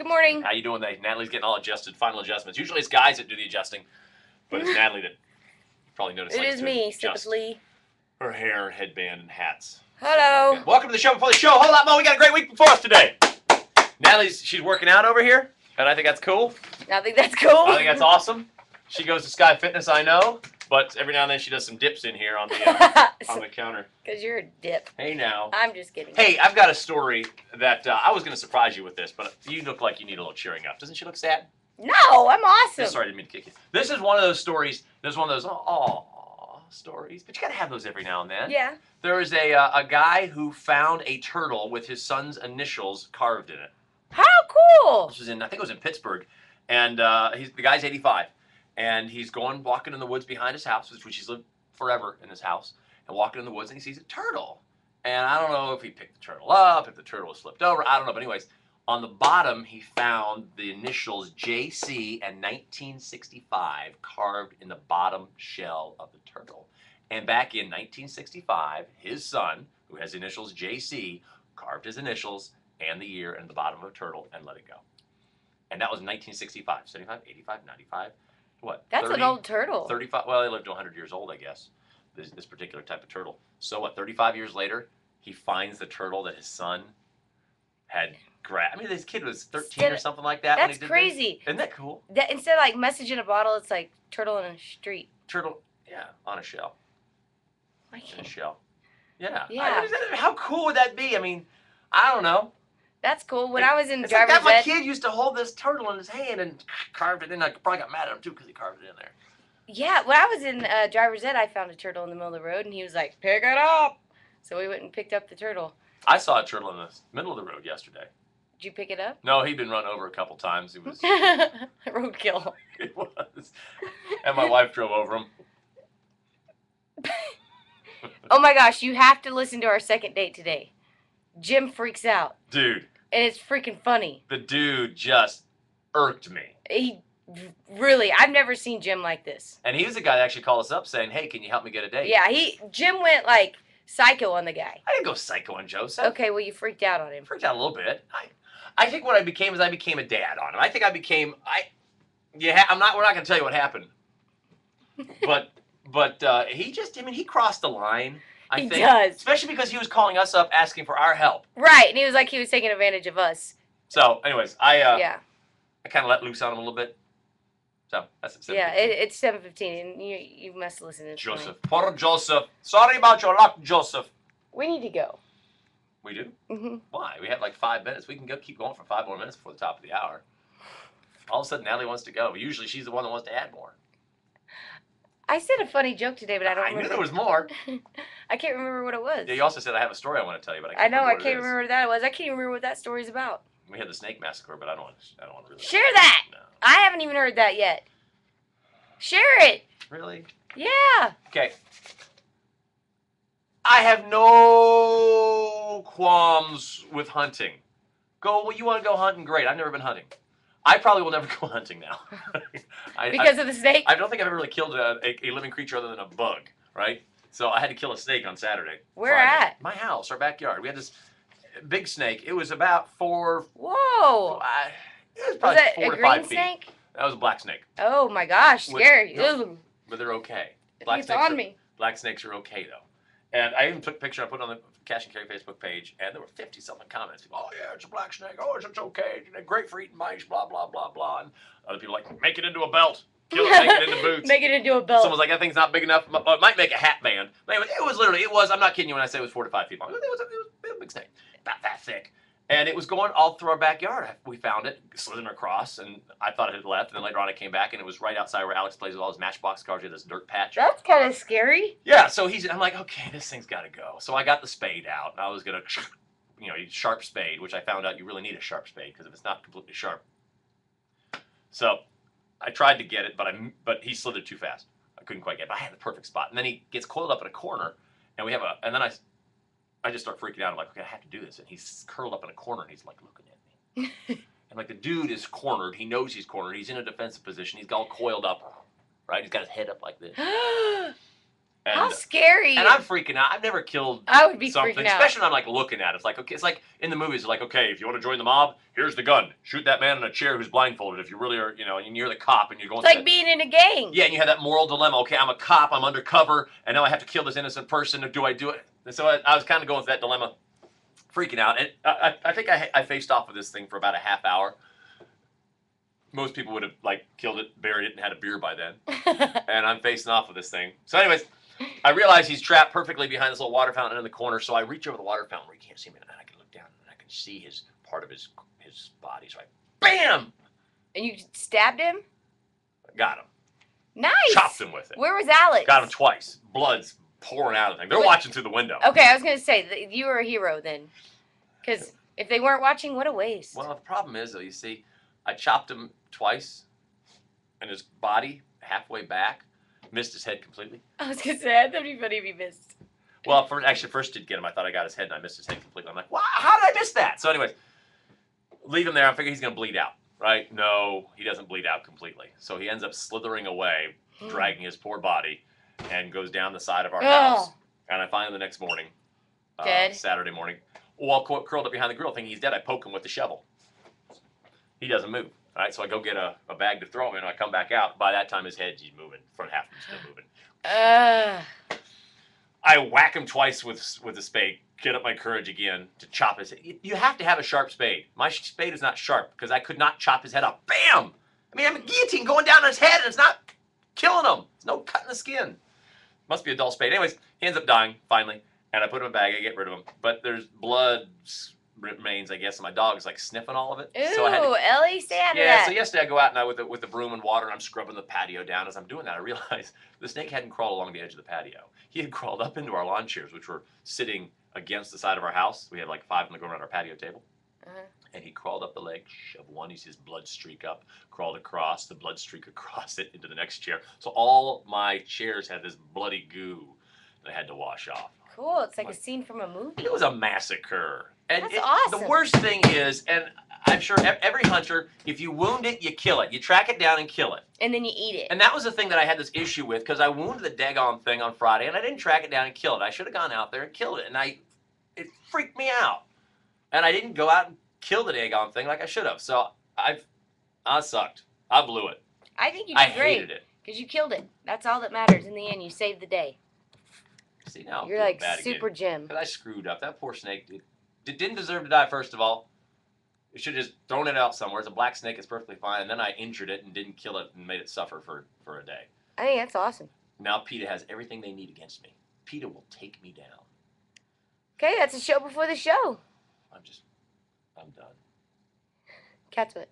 Good morning. How you doing? Natalie's getting all adjusted, final adjustments. Usually it's guys that do the adjusting, but it's Natalie that you probably noticed. It is me, Lee. Her hair, headband, and hats. Hello. Like welcome to the show. Before the show, hold up, Mo. We got a great week before us today. She's working out over here, and I think that's cool. I think that's cool. I think that's awesome. She goes to Sky Fitness, I know, but every now and then she does some dips in here on the counter. Because you're a dip. Hey, now. I'm just kidding. Hey, I've got a story that I was going to surprise you with this, but you look like you need a little cheering up. Doesn't she look sad? No, I'm awesome. Sorry, I didn't mean to kick you. This is one of those stories. There's one of those stories, but you got to have those every now and then. Yeah. There is a guy who found a turtle with his son's initials carved in it. How cool! This was I think it was in Pittsburgh, and the guy's 85, and he's walking in the woods behind his house, which he's lived forever in his house, and walking in the woods, and he sees a turtle. And I don't know if he picked the turtle up, if the turtle was flipped over, I don't know, but anyways, on the bottom, he found the initials JC and 1965 carved in the bottom shell of the turtle. And back in 1965, his son, who has the initials JC, carved his initials and the year in the bottom of a turtle and let it go. And that was 1965, 75, 85, 95, what? That's 30, an old turtle. 35, well, they lived to 100 years old, I guess, this particular type of turtle. So what, 35 years later, he finds the turtle that his son had grabbed. I mean, this kid was 13 or something like that. That's crazy. Isn't that cool? Instead of like message in a bottle, it's like turtle in a street. Turtle, yeah, on a shell. In a shell. Yeah. Yeah. How cool would that be? I mean, I don't know. That's cool. When I was in it's driver's like that, ed, my kid used to hold this turtle in his hand and carved it in. I probably got mad at him too because he carved it in there. Yeah, when I was in driver's ed, I found a turtle in the middle of the road, and he was like, "Pick it up." So we went and picked up the turtle. I saw a turtle in the middle of the road yesterday. Did you pick it up? No, he'd been run over a couple times. He was roadkill. It was, and my wife drove over him. Oh my gosh, you have to listen to our second date today. Jim freaks out. Dude. And it's freaking funny. The dude just irked me. He really, I've never seen Jim like this. And he was the guy that actually called us up saying, hey, can you help me get a date? Yeah, Jim went like psycho on the guy. I didn't go psycho on Joseph. Okay, well, you freaked out on him. Freaked out a little bit. I think what I became is I became a dad on him. I think I became, we're not going to tell you what happened. But he just, he crossed the line. I think. He does. Especially because he was calling us up asking for our help. Right, and he was like he was taking advantage of us. So, anyways, I kind of let loose on him a little bit. So, that's it. Yeah, it's 7:15, and you must listen to this. Joseph. Poor Joseph. Sorry about your luck, Joseph. We need to go. We do? Mm-hmm. Why? We have like 5 minutes. We can keep going for 5 more minutes before the top of the hour. All of a sudden, Natalie wants to go. Usually, she's the one that wants to add more. I said a funny joke today, but I don't remember. I knew there was more. I can't remember what it was. Yeah, you also said I have a story I want to tell you, but I can't remember what that was. I can't even remember what that story's about. We had the snake massacre, but I don't want to really share that. No. I haven't even heard that yet. Share it. Really? Yeah. Okay. I have no qualms with hunting. You want to go hunting? Great. I've never been hunting. I probably will never go hunting now. Because of the snake? I don't think I've ever really killed a living creature other than a bug, right? So I had to kill a snake on Saturday. Where at? My house, our backyard. We had this big snake. It was about 4... Whoa! It was probably 4 to 5 feet. Was that a green snake? That was a black snake. Oh my gosh, scary. No, but they're okay. It's on me. Black snakes are okay, though. And I even took a picture I put on the Cash and Carey Facebook page, and there were 50-something comments. People, oh, yeah, it's a black snake. Oh, it's okay. It's great for eating mice, blah, blah, blah, blah. And other people like, make it into a belt. Kill it, make it into boots. Make it into a belt. Someone's like, that thing's not big enough. It might make a hat band. But anyway, it was, I'm not kidding you when I say it was 4 to 5 feet long. It was a big snake, about that thick. And it was going all through our backyard. We found it, slithering across, and I thought it had left. And then later on, I came back, and it was right outside where Alex plays with all his Matchbox cars. He had this dirt patch. That's kind of scary. Yeah, so I'm like, okay, this thing's got to go. So I got the spade out, and I was going to, sharp spade, which I found out you really need a sharp spade, because if it's not completely sharp. So I tried to get it, but he slithered too fast. I couldn't quite get it, but I had the perfect spot. And then he gets coiled up in a corner, and then I just start freaking out. I'm like, okay, I have to do this. And he's curled up in a corner, and he's like looking at me. And like the dude is cornered. He knows he's cornered. He's in a defensive position. He's all coiled up, right? He's got his head up like this. How scary! And I'm freaking out. I've never killed I would be something, freaking out. especially when I'm like looking at it. It's like, okay, it's like in the movies, it's like, okay, if you want to join the mob, here's the gun. Shoot that man in a chair who's blindfolded. If you really are, and you're the cop and you're going. It's like being in a gang. Yeah, and you have that moral dilemma. Okay, I'm a cop. I'm undercover, and now I have to kill this innocent person. Do I do it? And so I was kind of going with that dilemma, freaking out. And I think I faced off with this thing for about a half hour. Most people would have like killed it, buried it, and had a beer by then. And I'm facing off with this thing. So, anyways, I realize he's trapped perfectly behind this little water fountain in the corner. So I reach over the water fountain where he can't see me, and I can look down and I can see his part of his body. So I, bam! And you stabbed him? Got him. Nice. Chopped him with it. Where was Alex? Got him twice. Blood's pouring out of the thing. They're watching through the window. Okay, I was gonna say you were a hero then, because if they weren't watching, what a waste. Well, the problem is though, you see, I chopped him twice, and his body halfway back missed his head completely. I was gonna say I thought it'd be funny if he missed. Well, first did get him. I thought I got his head, and I missed his head completely. I'm like, wow, how did I miss that? So, anyways, leave him there. I figure he's gonna bleed out, right? No, he doesn't bleed out completely. So he ends up slithering away, dragging his poor body, and goes down the side of our house. And I find him the next morning, dead. Saturday morning, all curled up behind the grill, thinking he's dead. I poke him with the shovel. He doesn't move. All right, so I go get a bag to throw him in, and I come back out. By that time, his head's moving. Front half of him's still moving. I whack him twice with a spade. Get up my courage again to chop his head. You have to have a sharp spade. My spade is not sharp because I could not chop his head off. Bam! I mean, I'm a guillotine going down on his head, and it's not killing him. There's no cutting the skin. Must be a dull spade. Anyways, he ends up dying, finally, and I put him in a bag. I get rid of him. But there's blood remains, I guess, and my dog's like sniffing all of it. Ooh, so I had to, Ellie, stay out of that. Yeah, so yesterday I go out and with the broom and water, and I'm scrubbing the patio down. As I'm doing that, I realize the snake hadn't crawled along the edge of the patio. He had crawled up into our lawn chairs, which were sitting against the side of our house. We had like 5 of them that go around our patio table. And he crawled up the leg of one. He sees blood streak up, crawled across, the blood streak across it into the next chair. So all my chairs had this bloody goo that I had to wash off. Cool. It's like a scene from a movie. It was a massacre. And that's awesome. The worst thing is, and I'm sure every hunter, if you wound it, you kill it. You track it down and kill it. And then you eat it. And that was the thing that I had this issue with, because I wounded the daggone thing on Friday, and I didn't track it down and kill it. I should have gone out there and killed it, and it freaked me out. And I didn't go out and kill the daggone thing like I should have. So I sucked. I blew it. I think you did great. I hated it. Because you killed it. That's all that matters. In the end, you saved the day. See, now you're like Super Jim. Because I screwed up. That poor snake didn't deserve to die, first of all. You should have just thrown it out somewhere. It's a black snake. It's perfectly fine. And then I injured it and didn't kill it and made it suffer for a day. I think that's awesome. Now Peta has everything they need against me. Peta will take me down. Okay, that's a show before the show. I'm done. Cat's what?